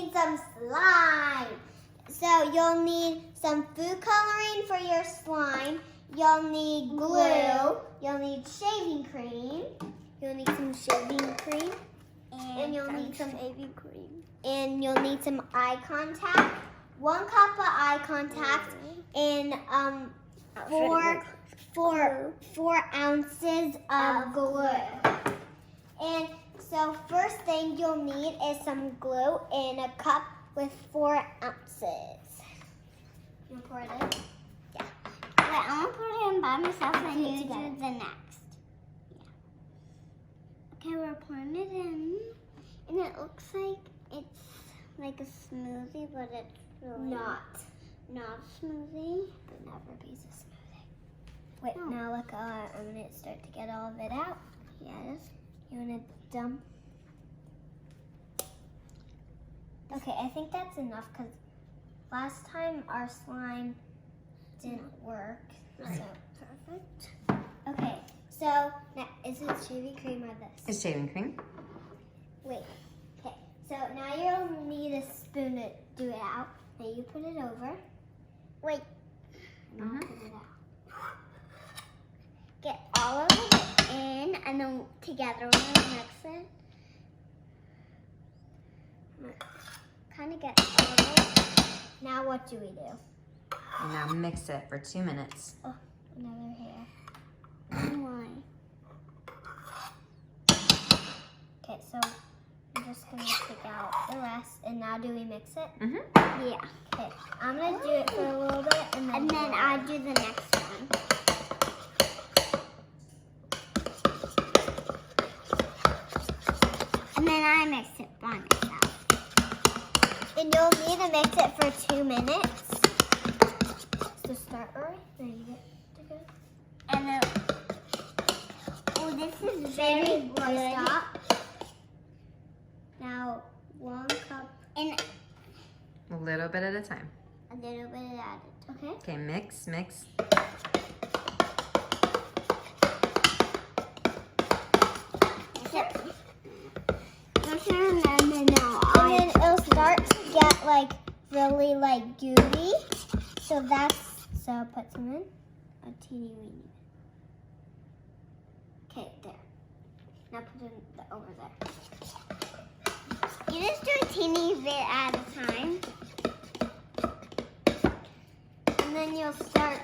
need some slime. So you'll need some food coloring for your slime. You'll need glue. You'll need shaving cream. You'll need some shaving cream. And you'll need some shaving cream. And you'll need some eye contact. 1 cup of eye contact and 4 ounces of glue. And so first thing you'll need is some glue in a cup with 4 ounces. You want to pour it in? Yeah. Wait, I'm going to put it in by myself and you do the next. Yeah. Okay, we're pouring it in. And it looks like it's like a smoothie, but it's really not a smoothie. It never be a smoothie. Wait, now look, I'm going to start to get all of it out. Yes. You want to dump? Okay, I think that's enough because last time our slime didn't work. So perfect. Okay, so now is it shaving cream or this? It's shaving cream. Wait. Okay, so now you'll need a spoon to do it out. Now you put it over. Wait. And I'll put it out. Get all of it in and then together we're going to mix it. Kind of get all of it. Now what do we do? And now mix it for 2 minutes. Oh, another hair. Why? Okay, so I'm just going to take out the rest. And now do we mix it? Mm-hmm. Yeah. Okay, I'm going to do it for a little bit. And then I do the next one. And then I mix it by myself. And you'll need to mix it for 2 minutes. So start right. Then you get to go. And then, oh, this is very good. Stop. Now 1 cup. And A little bit at a time. a little bit added. Okay. Okay, mix, mix. And then And then it'll start to get like really like gooey. So put some in. A teeny weeny. Okay, there. Now put it over there. you just do a teeny bit at a time. And then you'll start.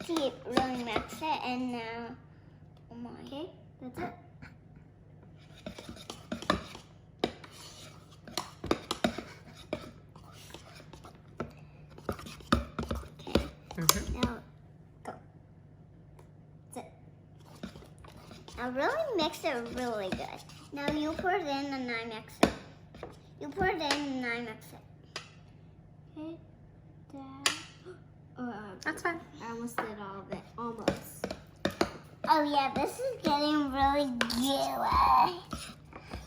To really mix it, and now, oh my. Okay, that's it. Mm-hmm. Now go. That's it. Now really mix it really good. Now you pour it in and I mix it. You pour it in and I mix it. Okay. That's fine. I almost did all of it. Almost. Oh yeah, this is getting really gooey.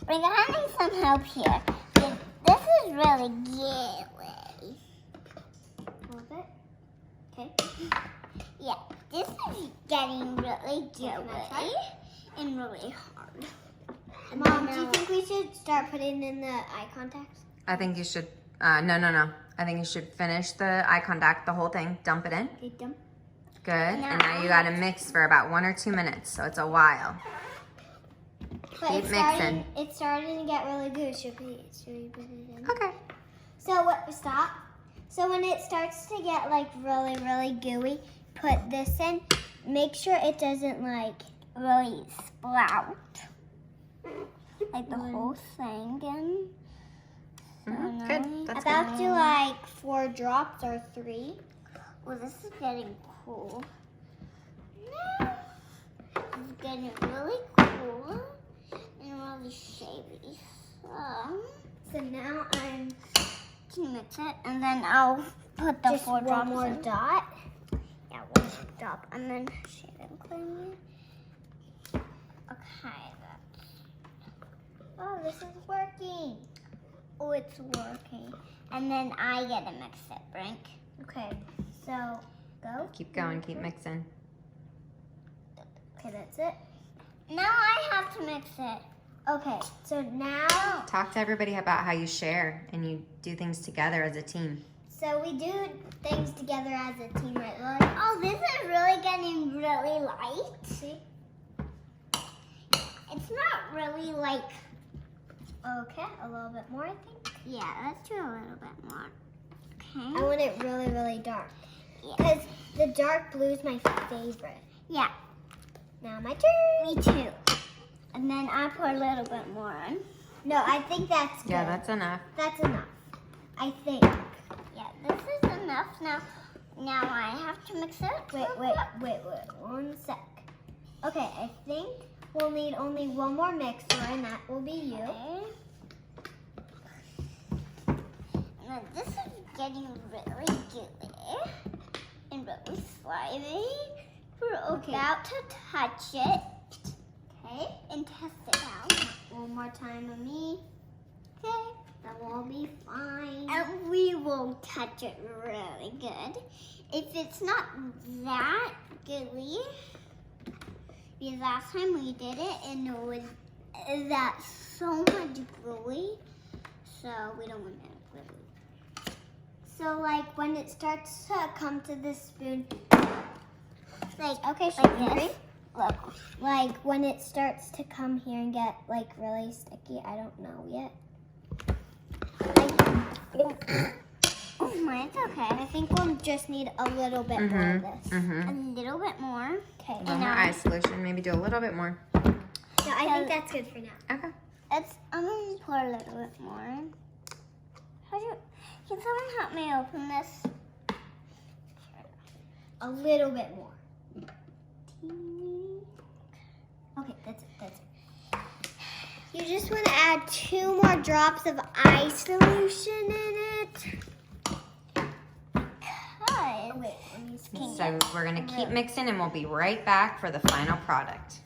We're gonna need some help here. This is really gooey. A little bit. Okay. Yeah, this is getting really Can I gooey try? and really hard. And Mom, then do you think we should start putting in the eye contacts? I think you should, no. I think you should finish the eye contact, the whole thing, dump it in. Okay, dump. Good. And now you gotta mix for about 1 or 2 minutes, so it's a while. But Keep mixing. It's starting to get really good. Should we put it in? Okay. So what? Stop. So when it starts to get like really, really gooey, put this in. Make sure it doesn't like really sprout. Like the whole thing in. Mhm, Good. That's good. about to like 4 drops or 3. Well, this is getting cool. It's getting really cool and really shady. So now I'm Can you mix it? And then I'll put the just 4 one drops more in. dot. Yeah, 1 more drop. And then shaving cream. Okay, Oh, this is working. oh, it's working. And then I get to mix it, Brink. Okay, so go. Keep going, keep mixing. Okay, that's it. Now I have to mix it. Okay, so now, Talk to everybody about how you share and you do things together as a team. so we do things together as a team, right, Lori? Oh, this is really getting really light. See? It's not really like, Okay, a little bit more, I think. yeah, let's do a little bit more. I Okay. want it really, really dark. Yeah. Because the dark blue is my favorite. Yeah, Now my turn. me too. And then I pour a little bit more on. No, I think that's good. Yeah, that's enough. That's enough. I think. Yeah, this is enough. Now I have to mix it. Wait, 1 sec. Okay, I think we'll need only one more mixer, and that will be you. Okay. Now this is getting really gooey and really slimy. We're Okay. about to touch it Okay. and test it out. One more time with me. Okay. That will be fine. And we will touch it really good. If it's not that gooey, because last time we did it and it was that so much gooey, so we don't want it gooey. So, like, when it starts to come to the spoon, Like, okay, like sugar. this. Look. Like, when it starts to come here and get, like, really sticky, I don't know yet. Oh my, it's okay. I think we'll just need a little bit more of this. A little bit more. Okay. A little more eye solution. Maybe do a little bit more. No, I think that's good for now. Okay. I'm gonna pour a little bit more. Can someone help me open this? A little bit more. Okay, that's it. You just want to add 2 more drops of eye solution in it. Because Wait, let me see. So we're gonna keep mixing and we'll be right back for the final product.